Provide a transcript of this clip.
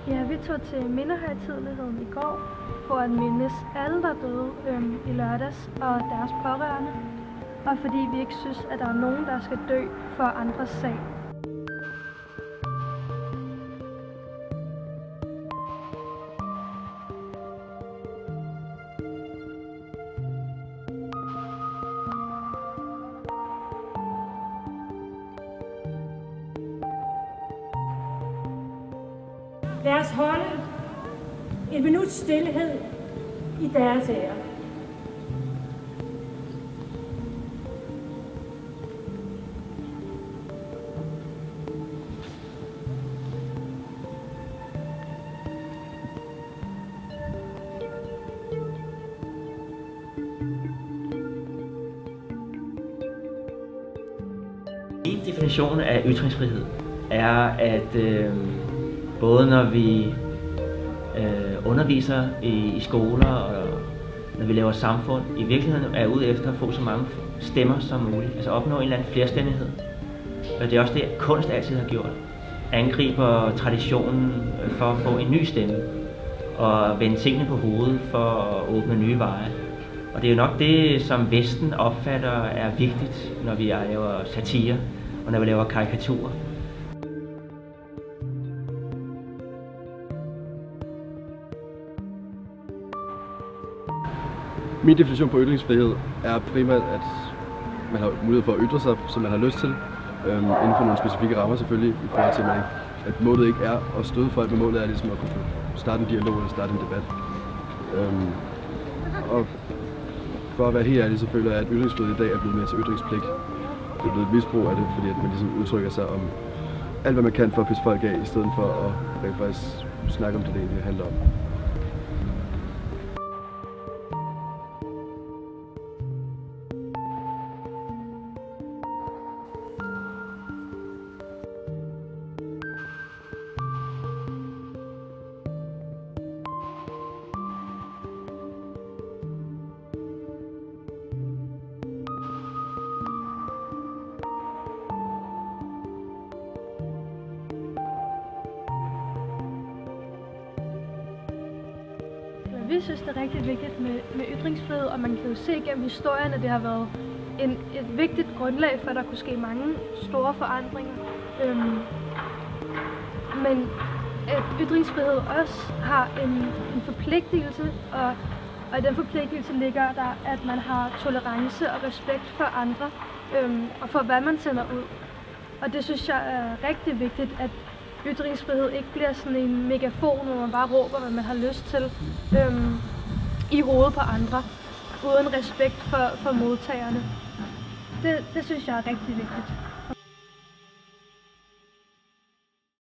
Ja, vi tog til mindehøjtideligheden i går for at mindes alle, der døde i lørdags og deres pårørende. Og fordi vi ikke synes, at der er nogen, der skal dø for andres sag. Lad os holde en minuts stillhed i deres ære. Min definition af ytringsfrihed er, at både når vi underviser i skoler og når vi laver samfund, i virkeligheden er ude efter at få så mange stemmer som muligt, altså opnå en eller anden flerstemmighed. Og det er også det, kunst altid har gjort. Angriber traditionen for at få en ny stemme og vende tingene på hovedet for at åbne nye veje. Og det er jo nok det, som Vesten opfatter er vigtigt, når vi laver satire og når vi laver karikaturer. Min definition på ytringsfrihed er primært, at man har mulighed for at ytre sig, som man har lyst til, inden for nogle specifikke rammer selvfølgelig, i forhold til, at målet ikke er at støde folk, men målet er ligesom at kunne starte en dialog eller starte en debat. Og for at være helt ærlig, så føler jeg, at ytringsfrihed i dag er blevet mere til ytringspligt. Det er blevet et misbrug af det, fordi at man ligesom udtrykker sig om alt, hvad man kan for at pisse folk af, i stedet for at rent faktisk snakke om det egentlig handler om. Vi synes, det er rigtig vigtigt med ytringsfrihed, og man kan jo se gennem historien, at det har været et vigtigt grundlag for, at der kunne ske mange store forandringer. Men at ytringsfrihed også har en forpligtelse, og i den forpligtelse ligger der, at man har tolerance og respekt for andre, og for hvad man sender ud. Og det synes jeg er rigtig vigtigt, at ytringsfrihed ikke bliver sådan en megafon, hvor man bare råber, hvad man har lyst til i hovedet på andre, uden respekt for modtagerne. Det synes jeg er rigtig vigtigt.